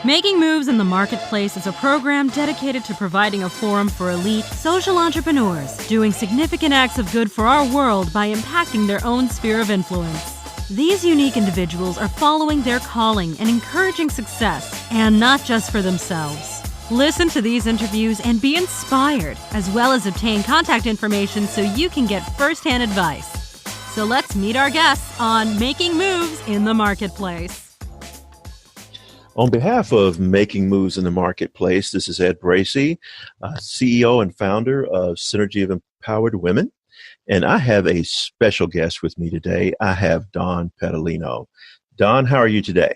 Making Moves in the Marketplace is a program dedicated to providing a forum for elite social entrepreneurs doing significant acts of good for our world by impacting their own sphere of influence. These unique individuals are following their calling and encouraging success, and not just for themselves. Listen to these interviews and be inspired, as well as obtain contact information so you can get first-hand advice. So let's meet our guests on Making Moves in the Marketplace. On behalf of Making Moves in the Marketplace, this is Ed Bracey, CEO and founder of Synergy of Empowered Women. And I have a special guest with me today. I have Dawn Petalino. Dawn, how are you today?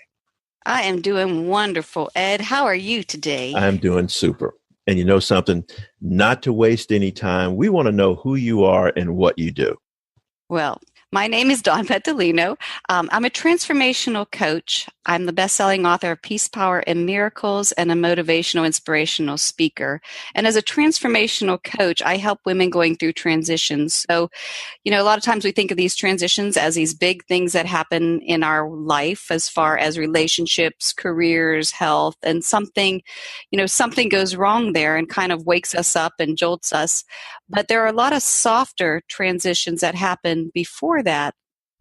I am doing wonderful, Ed. How are you today? I'm doing super. And you know something? Not to waste any time, we want to know who you are and what you do. Well, my name is Dawn Petalino. I'm a transformational coach. I'm the best-selling author of Peace, Power, and Miracles and a motivational, inspirational speaker. And as a transformational coach, I help women going through transitions. So, a lot of times we think of these transitions as these big things that happen in our life as far as relationships, careers, health, and something goes wrong there and kind of wakes us up and jolts us. But there are a lot of softer transitions that happen before that.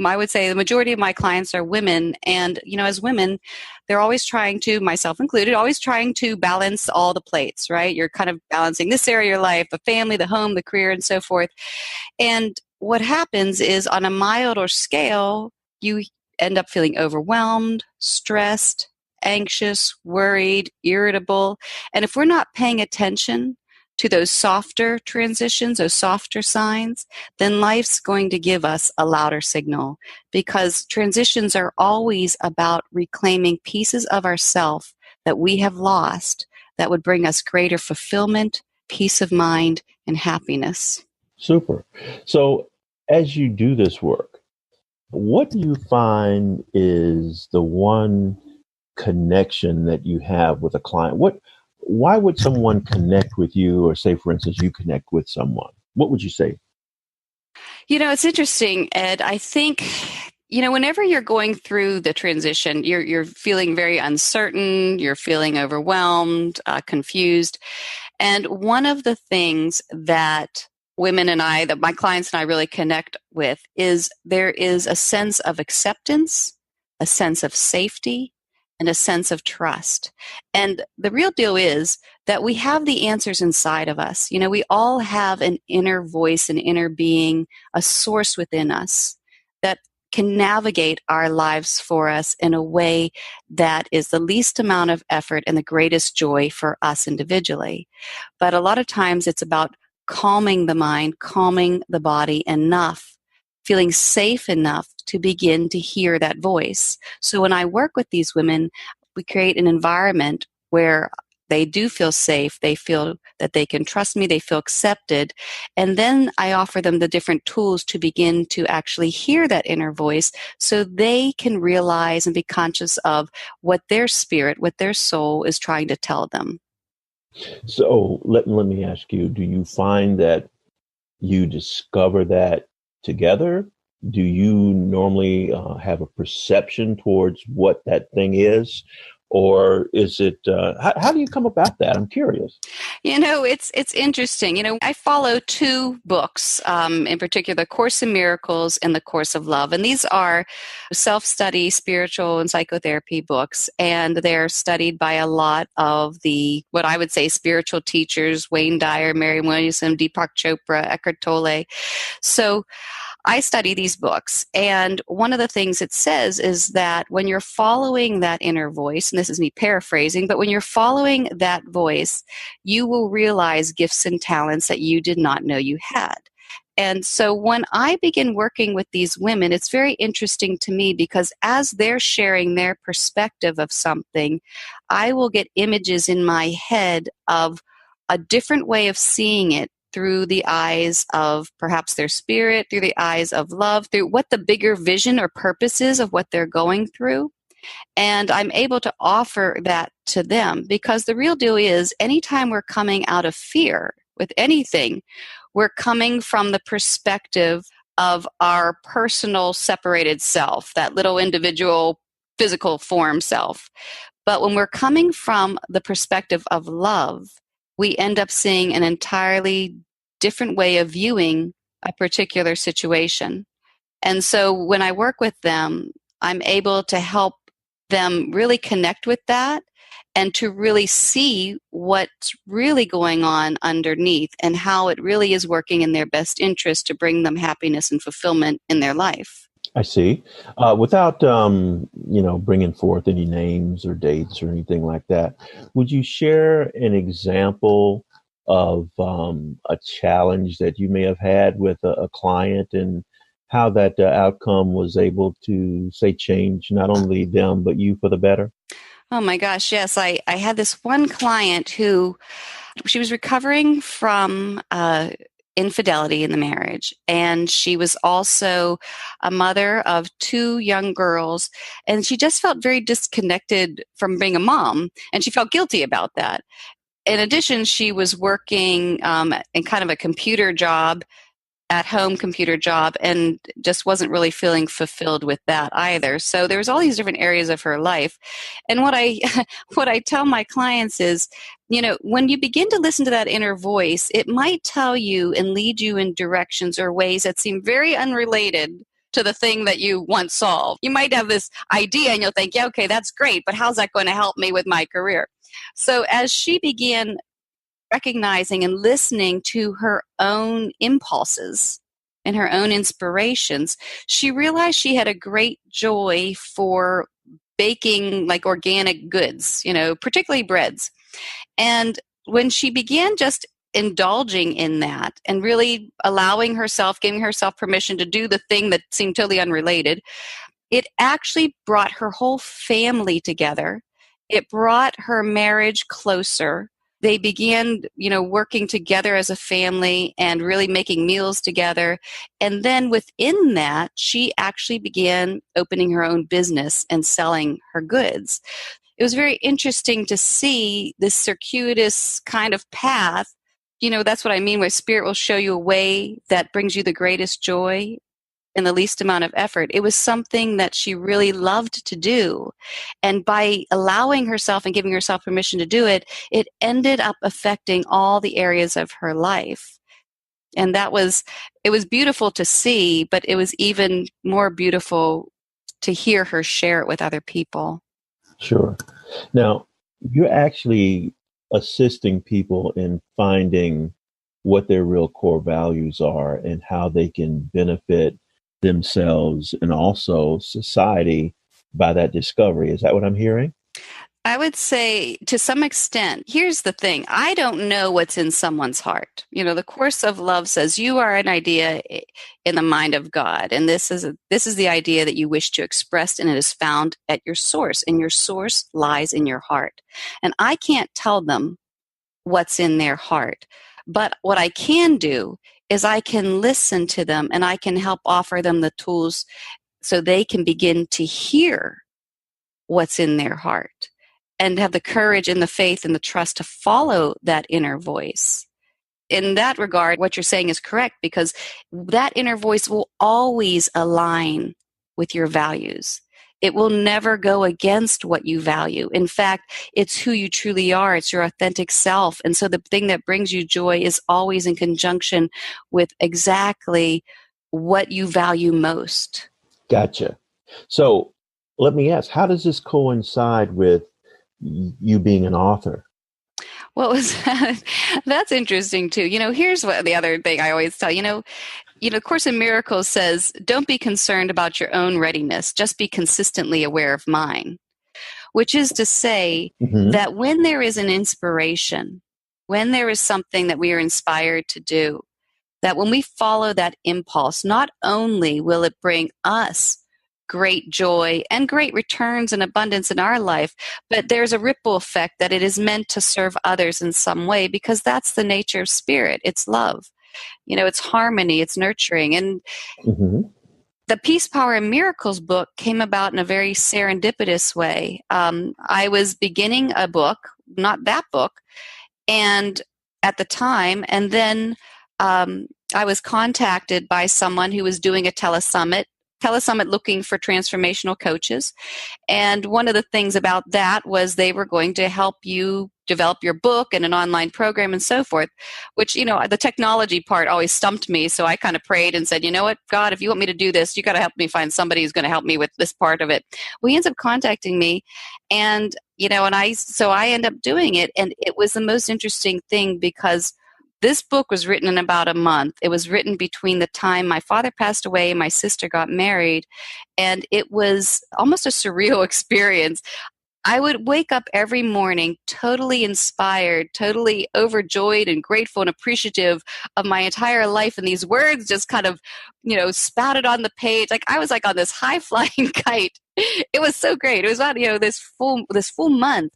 I would say the majority of my clients are women. And, as women, they're always trying to, myself included, always trying to balance all the plates, right? You're kind of balancing this area of your life, the family, the home, the career, and so forth. And what happens is on a milder scale, you end up feeling overwhelmed, stressed, anxious, worried, irritable. And if we're not paying attention to those softer transitions, those softer signs, then life's going to give us a louder signal, because transitions are always about reclaiming pieces of ourself that we have lost that would bring us greater fulfillment, peace of mind, and happiness. Super. So as you do this work, what do you find is the one connection that you have with a client? Why would someone connect with you, or say, for instance, you connect with someone? What would you say? It's interesting, Ed. I think, whenever you're going through the transition, you're feeling very uncertain, you're feeling overwhelmed, confused. And one of the things that that my clients and I really connect with is there is a sense of acceptance, a sense of safety, and a sense of trust. And the real deal is that we have the answers inside of us. We all have an inner voice, an inner being, a source within us that can navigate our lives for us in a way that is the least amount of effort and the greatest joy for us individually. But a lot of times it's about calming the mind, calming the body enough, feeling safe enough to begin to hear that voice. So when I work with these women, we create an environment where they do feel safe, they feel that they can trust me, they feel accepted, and then I offer them the different tools to begin to actually hear that inner voice so they can realize and be conscious of what their spirit, what their soul is trying to tell them. So let me ask you, do you find that you discover that together? Do you normally have a perception towards what that thing is? Or is it, how do you come about that? I'm curious. It's interesting. I follow two books, in particular, The Course in Miracles and The Course of Love. And these are self-study, spiritual, and psychotherapy books. And they're studied by a lot of what I would say, spiritual teachers, Wayne Dyer, Marianne Williamson, Deepak Chopra, Eckhart Tolle. So I study these books, and one of the things it says is that when you're following that inner voice, and this is me paraphrasing, but when you're following that voice, you will realize gifts and talents that you did not know you had. And so when I begin working with these women, it's very interesting to me because as they're sharing their perspective of something, I will get images in my head of a different way of seeing it, through the eyes of perhaps their spirit, through the eyes of love, through what the bigger vision or purpose is of what they're going through. And I'm able to offer that to them because the real deal is anytime we're coming out of fear with anything, we're coming from the perspective of our personal separated self, that little individual physical form self. But when we're coming from the perspective of love, we end up seeing an entirely different way of viewing a particular situation. And so when I work with them, I'm able to help them really connect with that and to really see what's really going on underneath and how it really is working in their best interest to bring them happiness and fulfillment in their life. I see. Without, bringing forth any names or dates or anything like that, would you share an example of a challenge that you may have had with a client and how that outcome was able to, say, change not only them, but you for the better? Oh my gosh, yes. I had this one client who she was recovering from infidelity in the marriage, and she was also a mother of two young girls, and she just felt very disconnected from being a mom, and she felt guilty about that. In addition, she was working in kind of a computer job, at home computer job, and just wasn't really feeling fulfilled with that either. So there was all these different areas of her life. And what I what I tell my clients is, when you begin to listen to that inner voice, it might tell you and lead you in directions or ways that seem very unrelated to the thing that you once solved. You might have this idea and you'll think, yeah, okay, that's great, but how's that going to help me with my career? So as she began recognizing and listening to her own impulses and her own inspirations, she realized she had a great joy for baking like organic goods, particularly breads. And when she began just indulging in that and really allowing herself, giving herself permission to do the thing that seemed totally unrelated, it actually brought her whole family together. It brought her marriage closer. They began, working together as a family and really making meals together. And then within that, she actually began opening her own business and selling her goods. It was very interesting to see this circuitous kind of path. That's what I mean, where Spirit will show you a way that brings you the greatest joy in the least amount of effort. It was something that she really loved to do. And by allowing herself and giving herself permission to do it, it ended up affecting all the areas of her life. And it was beautiful to see, but it was even more beautiful to hear her share it with other people. Sure. Now, you're actually assisting people in finding what their real core values are and how they can benefit themselves and also society by that discovery. Is that what I'm hearing? I would say to some extent. Here's the thing. I don't know what's in someone's heart. The Course of Love says you are an idea in the mind of God. And this is the idea that you wish to express, and it is found at your source. And your source lies in your heart. And I can't tell them what's in their heart. But what I can do is I can listen to them and I can help offer them the tools so they can begin to hear what's in their heart and have the courage and the faith and the trust to follow that inner voice. In that regard, what you're saying is correct, because that inner voice will always align with your values. It will never go against what you value. In fact, it's who you truly are. It's your authentic self. And so the thing that brings you joy is always in conjunction with exactly what you value most. Gotcha. So let me ask, how does this coincide with you being an author? What was that? That's interesting too. Here's what the other thing I always tell, Course in Miracles says, don't be concerned about your own readiness. Just be consistently aware of mine, which is to say that when there is an inspiration, when there is something that we are inspired to do, that when we follow that impulse, not only will it bring us great joy and great returns and abundance in our life, but there's a ripple effect that it is meant to serve others in some way, because that's the nature of spirit. It's love. It's harmony, it's nurturing. And the Peace, Power, and Miracles book came about in a very serendipitous way. I was beginning a book, not that book, and at the time, and then I was contacted by someone who was doing a telesummit telesummit looking for transformational coaches. And one of the things about that was they were going to help you develop your book and an online program and so forth, which, the technology part always stumped me. So I kind of prayed and said, you know what, God, if you want me to do this, you got to help me find somebody who's going to help me with this part of it. Well, he ends up contacting me, and, so I end up doing it. And it was the most interesting thing because this book was written in about a month. It was written between the time my father passed away and my sister got married. And it was almost a surreal experience. I would wake up every morning totally inspired, totally overjoyed and grateful and appreciative of my entire life. And these words just kind of, spouted on the page. Like I was like on this high flying kite. It was so great. It was about, this full month.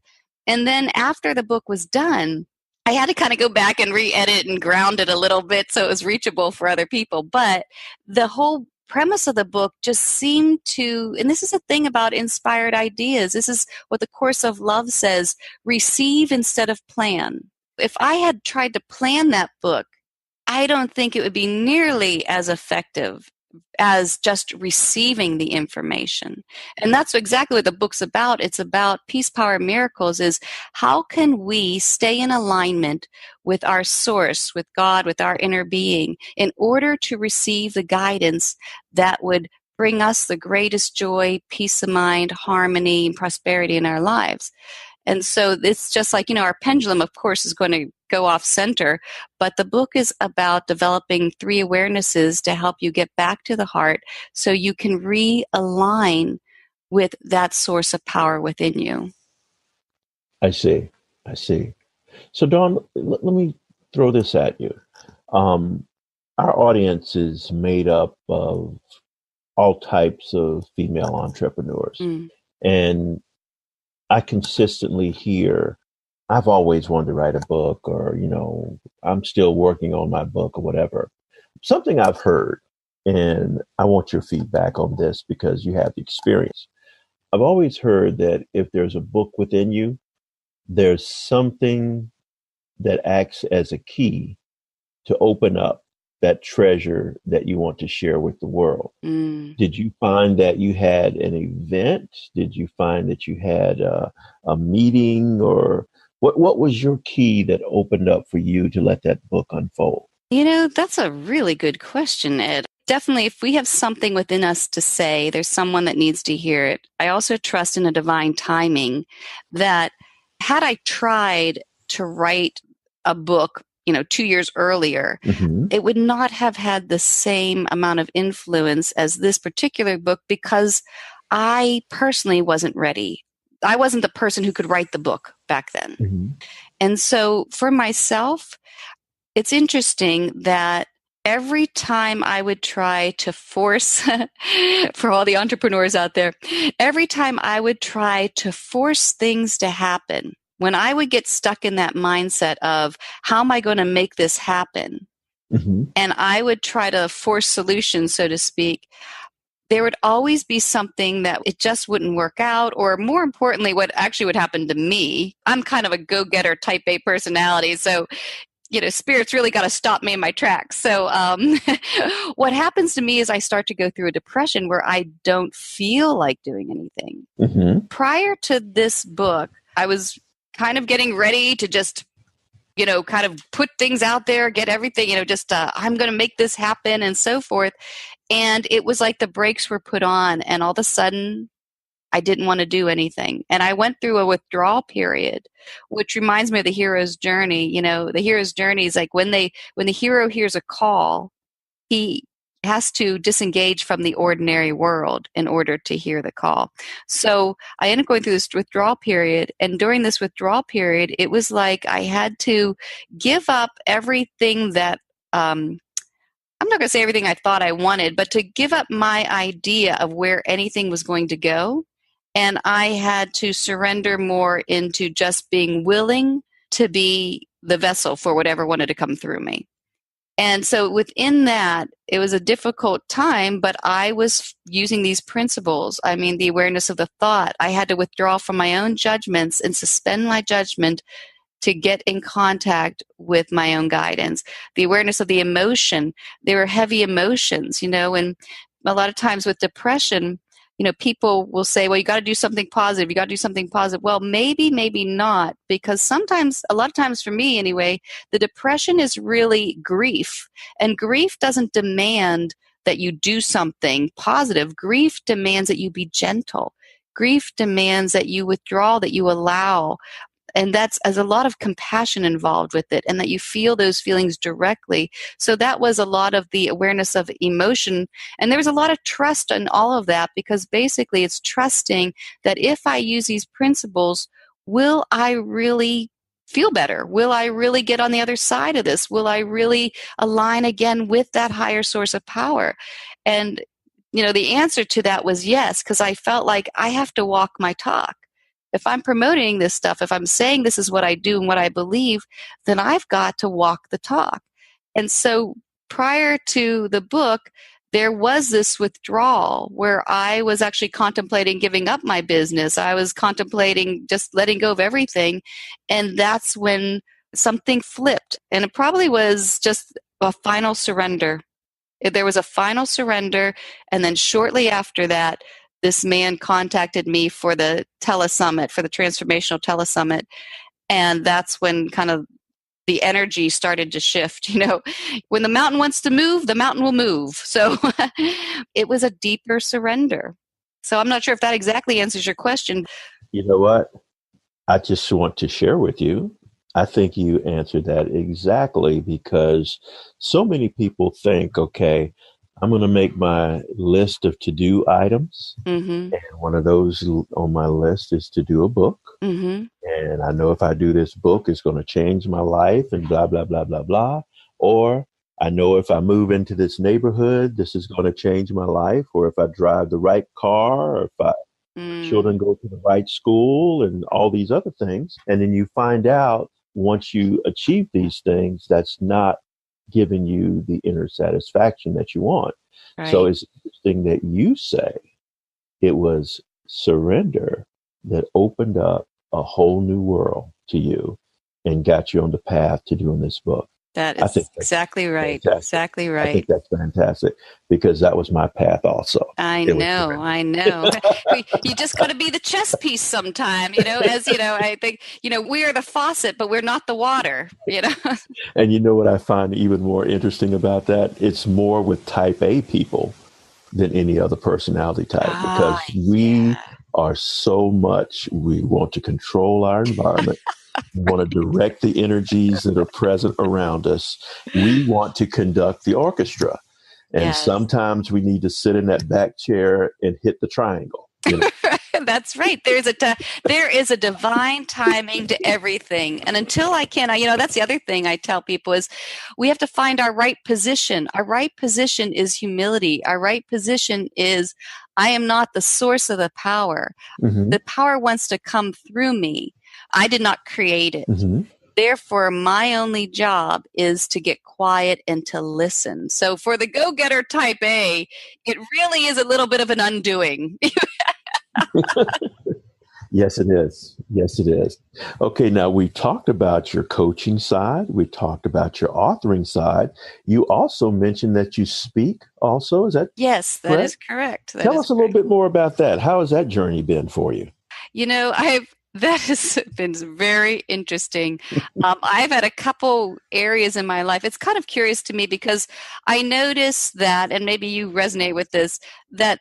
And then after the book was done, I had to kind of go back and re-edit and ground it a little bit so it was reachable for other people. But the whole premise of the book just seemed to, and this is the thing about inspired ideas, this is what the Course of Love says, receive instead of plan. If I had tried to plan that book, I don't think it would be nearly as effective as just receiving the information. And that's exactly what the book's about. It's about Peace, Power, Miracles, is how can we stay in alignment with our source, with God, with our inner being, in order to receive the guidance that would bring us the greatest joy, peace of mind, harmony, and prosperity in our lives. And so it's just like, our pendulum, of course, is going to go off center, but the book is about developing 3 awarenesses to help you get back to the heart so you can realign with that source of power within you. I see. So, Dawn, let me throw this at you. Our audience is made up of all types of female entrepreneurs. And I consistently hear, I've always wanted to write a book, or, I'm still working on my book or whatever. Something I've heard, and I want your feedback on this because you have the experience. I've always heard that if there's a book within you, there's something that acts as a key to open up that treasure that you want to share with the world. Did you find that you had an event? Did you find that you had a meeting, or what was your key that opened up for you to let that book unfold? That's a really good question, Ed. Definitely, if we have something within us to say, there's someone that needs to hear it. I also trust in a divine timing that had I tried to write a book 2 years earlier, it would not have had the same amount of influence as this particular book because I personally wasn't ready. I wasn't the person who could write the book back then. And so for myself, it's interesting that every time I would try to force, for all the entrepreneurs out there, every time I would try to force things to happen, when I would get stuck in that mindset of how am I going to make this happen, and I would try to force solutions, so to speak, there would always be something that it just wouldn't work out, or more importantly, what actually would happen to me. I'm kind of a go-getter type A personality, so spirit's really got to stop me in my tracks. So what happens to me is I start to go through a depression where I don't feel like doing anything. Prior to this book, I was kind of getting ready to just, kind of put things out there, get everything, I'm going to make this happen and so forth. And it was like the brakes were put on, and all of a sudden I didn't want to do anything. And I went through a withdrawal period, which reminds me of the hero's journey. The hero's journey is like when the hero hears a call, he has to disengage from the ordinary world in order to hear the call. So I ended up going through this withdrawal period. And during this withdrawal period, it was like I had to give up everything that, I'm not going to say everything I thought I wanted, but to give up my idea of where anything was going to go. And I had to surrender more into just being willing to be the vessel for whatever wanted to come through me. And so within that, it was a difficult time, but I was using these principles. I mean, the awareness of the thought. I had to withdraw from my own judgments and suspend my judgment to get in contact with my own guidance. The awareness of the emotion. There were heavy emotions, and a lot of times with depression, people will say, well, you got to do something positive. You got to do something positive. Well, maybe not, because sometimes, a lot of times for me anyway, the depression is really grief. And grief doesn't demand that you do something positive. Grief demands that you be gentle. Grief demands that you withdraw, that you allow. And there's a lot of compassion involved with it, and that you feel those feelings directly. So that was a lot of the awareness of emotion. And there was a lot of trust in all of that, because basically it's trusting that if I use these principles, will I really feel better? Will I really get on the other side of this? Will I really align again with that higher source of power? And, the answer to that was yes, because I felt like I have to walk my talk. If I'm promoting this stuff, if I'm saying this is what I do and what I believe, then I've got to walk the talk. And so prior to the book, there was this withdrawal where I was actually contemplating giving up my business. I was contemplating just letting go of everything. And that's when something flipped. And it probably was just a final surrender. There was a final surrender. And then shortly after that, this man contacted me for the telesummit, for the Transformational telesummit. And that's when kind of the energy started to shift. When the mountain wants to move, the mountain will move. So it was a deeper surrender. So I'm not sure if that exactly answers your question. You know what? I just want to share with you. I think you answered that exactly, because so many people think, okay, I'm going to make my list of to-do items. Mm-hmm. And one of those on my list is to do a book. Mm-hmm. And I know if I do this book, it's going to change my life and blah, blah, blah, blah, blah. Or I know if I move into this neighborhood, this is going to change my life. Or if I drive the right car, or if children go to the right school, and all these other things. And then you find out once you achieve these things, that's not giving you the inner satisfaction that you want. Right. So it's interesting that you say it was surrender that opened up a whole new world to you and got you on the path to doing this book. That is exactly right. Fantastic. Exactly right. I think that's fantastic, because that was my path also. I know. You just got to be the chess piece sometime, I think, we are the faucet, but we're not the water, And you know what I find even more interesting about that? It's more with type A people than any other personality type, because we are so much, we want to control our environment. We want to direct the energies that are present around us. We want to conduct the orchestra. And sometimes we need to sit in that back chair and hit the triangle. That's right. There is a divine timing to everything. And until I can, that's the other thing I tell people is we have to find our right position. Our right position is humility. Our right position is I am not the source of the power. Mm-hmm. The power wants to come through me. I did not create it. Mm-hmm. Therefore, my only job is to get quiet and to listen. So for the go-getter type A, it really is a little bit of an undoing. Yes, it is. Yes, it is. Okay, now we talked about your coaching side. We talked about your authoring side. You also mentioned that you speak also. Is that Yes, that correct? Is correct. Tell us a little bit more about that. How has that journey been for you? That has been very interesting. I've had a couple areas in my life. It's kind of curious to me because I notice that, and maybe you resonate with this, that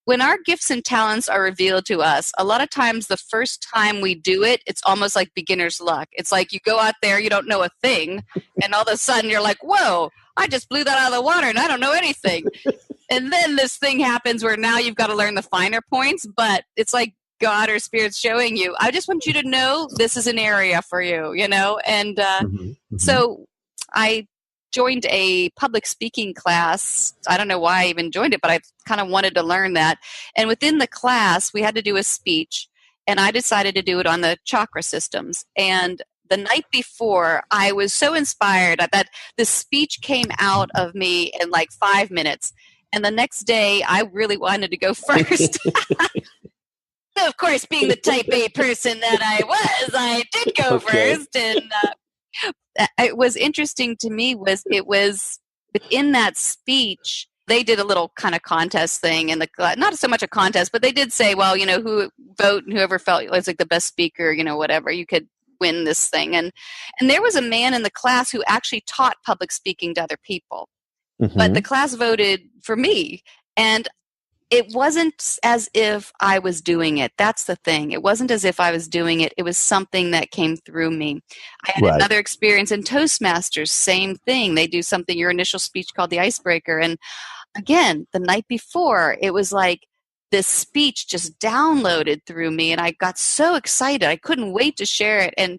when our gifts and talents are revealed to us, a lot of times the first time we do it, it's almost like beginner's luck. It's like you go out there, you don't know a thing, and all of a sudden you're like, whoa, I just blew that out of the water and I don't know anything. And then this thing happens where now you've got to learn the finer points, but it's like God or Spirit's showing you, I just want you to know this is an area for you, And so I joined a public speaking class. I don't know why I even joined it, but I kind of wanted to learn that. And within the class, we had to do a speech, and I decided to do it on the chakra systems. And the night before, I was so inspired that the speech came out of me in like 5 minutes. And the next day, I really wanted to go first. Of course, being the type A person that I did go first. And it was interesting to me it was within that speech, they did a little kind of contest thing in the class, not so much a contest, but they did say, well, who vote, and whoever felt was like the best speaker, whatever, you could win this thing. And there was a man in the class who actually taught public speaking to other people, but the class voted for me. And it wasn't as if I was doing it. That's the thing. It wasn't as if I was doing it. It was something that came through me. I had another experience in Toastmasters, same thing. They do something, your initial speech called the icebreaker. And again, the night before, it was like this speech just downloaded through me, and I got so excited. I couldn't wait to share it. And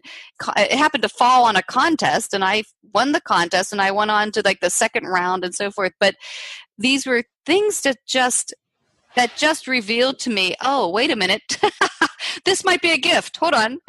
it happened to fall on a contest, and I won the contest, and I went on to like the second round and so forth. But these were things that just revealed to me, oh, wait a minute, this might be a gift. Hold on.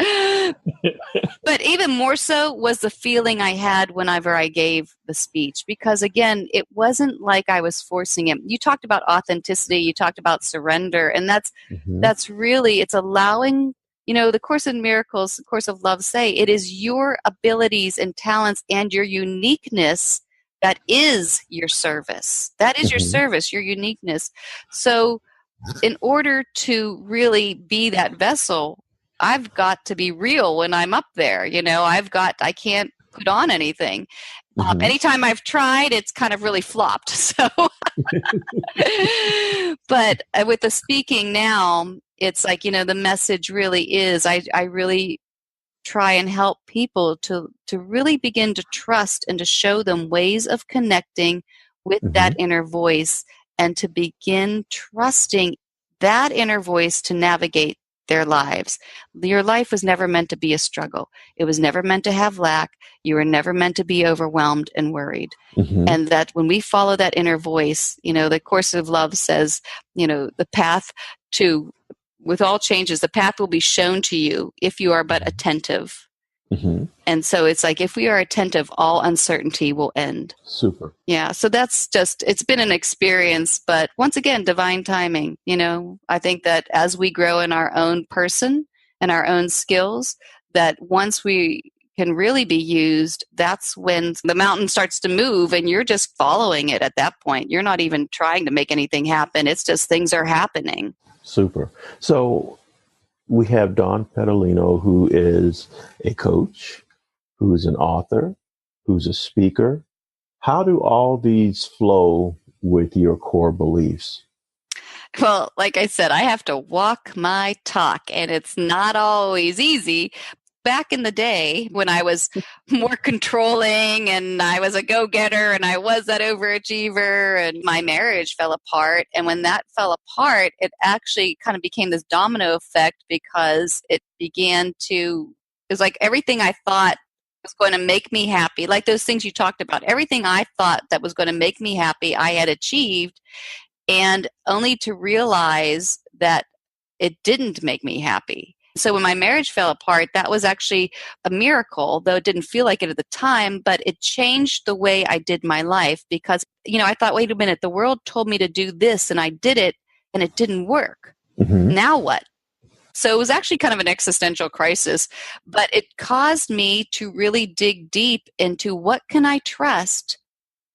But even more so was the feeling I had whenever I gave the speech, because again, it wasn't like I was forcing it. You talked about authenticity, you talked about surrender, and that's really, it's allowing, the Course in Miracles, the Course of Love say, it is your abilities and talents and your uniqueness that is your service. That is your service, your uniqueness. So in order to really be that vessel, I've got to be real when I'm up there. I can't put on anything. Anytime I've tried, it's kind of really flopped. So, but with the speaking now, it's like, the message really is, I really try and help people to really begin to trust and to show them ways of connecting with that inner voice, and to begin trusting that inner voice to navigate their lives. Your life was never meant to be a struggle. It was never meant to have lack. You were never meant to be overwhelmed and worried. And that when we follow that inner voice, the Course of Love says, the path to, with all changes, the path will be shown to you if you are but attentive. And so it's like, if we are attentive, all uncertainty will end. Super. Yeah. So that's just, it's been an experience, but once again, divine timing. I think that as we grow in our own person and our own skills, that once we can really be used, that's when the mountain starts to move, and you're just following it at that point. You're not even trying to make anything happen. It's just things are happening. Super. So we have Dawn Petalino, who is a coach, who is an author, who's a speaker. How do all these flow with your core beliefs? Well, like I said, I have to walk my talk, and it's not always easy. Back in the day when I was more controlling and I was a go-getter and I was that overachiever, and my marriage fell apart. And when that fell apart, it actually kind of became this domino effect, because it was like everything I thought was going to make me happy, like those things you talked about, everything I thought that was going to make me happy, I had achieved, and only to realize that it didn't make me happy. So when my marriage fell apart, that was actually a miracle, though it didn't feel like it at the time, but it changed the way I did my life, because, I thought, wait a minute, the world told me to do this and I did it and it didn't work. Now what? So it was actually kind of an existential crisis, but it caused me to really dig deep into, what can I trust?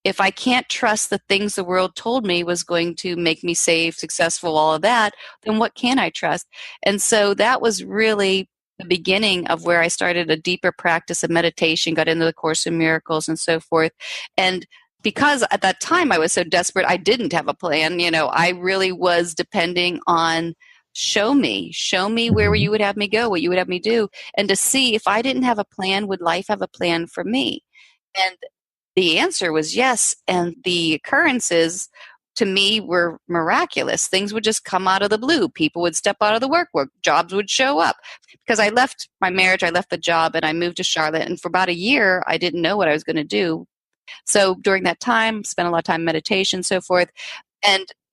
If I can't trust the things the world told me was going to make me safe, successful, all of that, then what can I trust? And so that was really the beginning of where I started a deeper practice of meditation, got into the Course in Miracles and so forth. And because at that time I was so desperate, I didn't have a plan. I really was depending on, show me where you would have me go, what you would have me do. And to see, if I didn't have a plan, would life have a plan for me? And the answer was yes, and the occurrences to me were miraculous. Things would just come out of the blue. People would step out of the work, jobs would show up. Because I left my marriage, I left the job, and I moved to Charlotte, and for about a year, I didn't know what I was going to do. So during that time, spent a lot of time in meditation, so forth.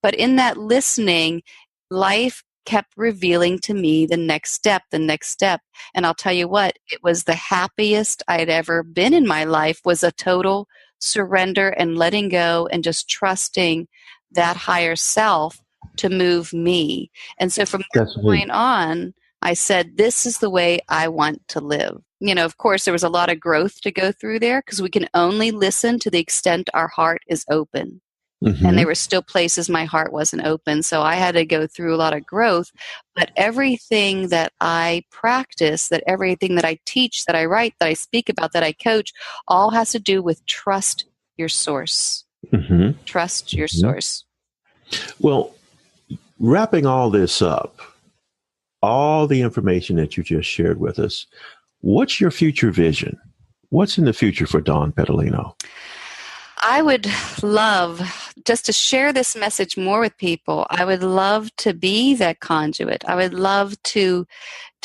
But in that listening, life kept revealing to me the next step. And I'll tell you what, it was the happiest I'd ever been in my life, was a total surrender and letting go and just trusting that higher self to move me. And so from that point on, I said, this is the way I want to live. Of course, there was a lot of growth to go through there, because we can only listen to the extent our heart is open. And there were still places my heart wasn't open. So I had to go through a lot of growth. But everything that I practice, that everything that I teach, that I write, that I speak about, that I coach, all has to do with trust your source. Trust your source. Well, wrapping all this up, all the information that you just shared with us, what's your future vision? What's in the future for Dawn Petalino? I would love just to share this message more with people. I would love to be that conduit. I would love to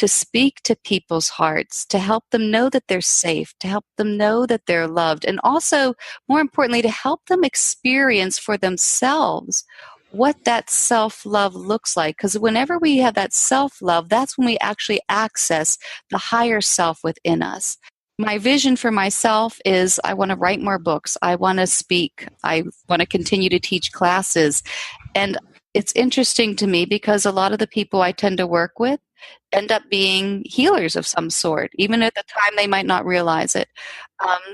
speak to people's hearts, to help them know that they're safe, to help them know that they're loved, and also, more importantly, to help them experience for themselves what that self-love looks like. Because whenever we have that self-love, that's when we actually access the higher self within us. My vision for myself is I want to write more books. I want to speak. I want to continue to teach classes. And it's interesting to me because a lot of the people I tend to work with end up being healers of some sort. Even at the time, they might not realize it.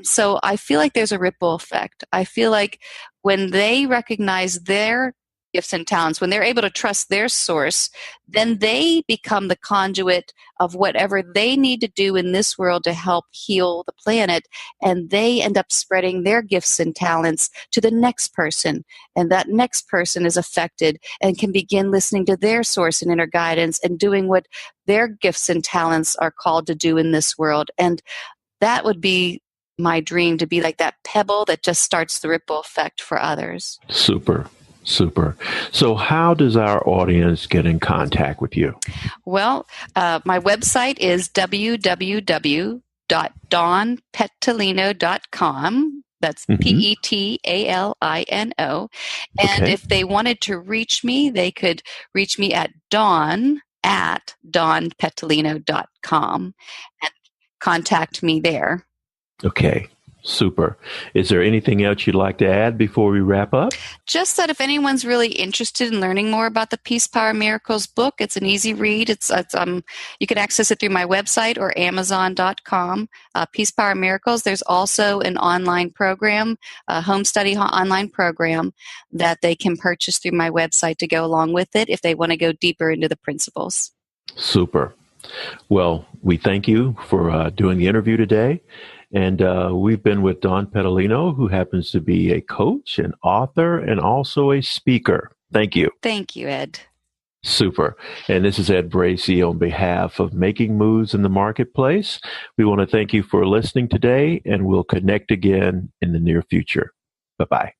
So I feel like there's a ripple effect. I feel like when they recognize their gifts and talents, when they're able to trust their source, then they become the conduit of whatever they need to do in this world to help heal the planet. And they end up spreading their gifts and talents to the next person. And that next person is affected and can begin listening to their source and inner guidance and doing what their gifts and talents are called to do in this world. And that would be my dream, to be like that pebble that just starts the ripple effect for others. Super. So how does our audience get in contact with you? Well, my website is www.dawnpetalino.com. That's Petalino. And if they wanted to reach me, they could reach me at dawn@dawnpetalino.com and contact me there. Okay. Super. Is there anything else you'd like to add before we wrap up? Just that if anyone's really interested in learning more about the Peace, Power, Miracles book, it's an easy read. You can access it through my website or Amazon.com. Peace, Power, Miracles. There's also an online program, a home study online program that they can purchase through my website to go along with it if they want to go deeper into the principles. Super. Well, we thank you for doing the interview today. And we've been with Dawn Petalino, who happens to be a coach, an author, and also a speaker. Thank you. Thank you, Ed. Super. And this is Ed Bracey on behalf of Making Moves in the Marketplace. We want to thank you for listening today, and we'll connect again in the near future. Bye-bye.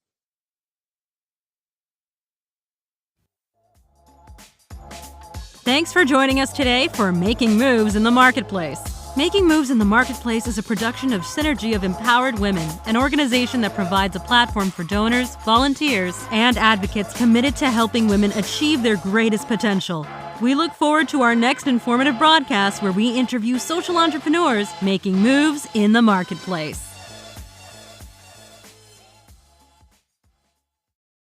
Thanks for joining us today for Making Moves in the Marketplace. Making Moves in the Marketplace is a production of Synergy of Empowered Women, an organization that provides a platform for donors, volunteers, and advocates committed to helping women achieve their greatest potential. We look forward to our next informative broadcast where we interview social entrepreneurs making moves in the marketplace.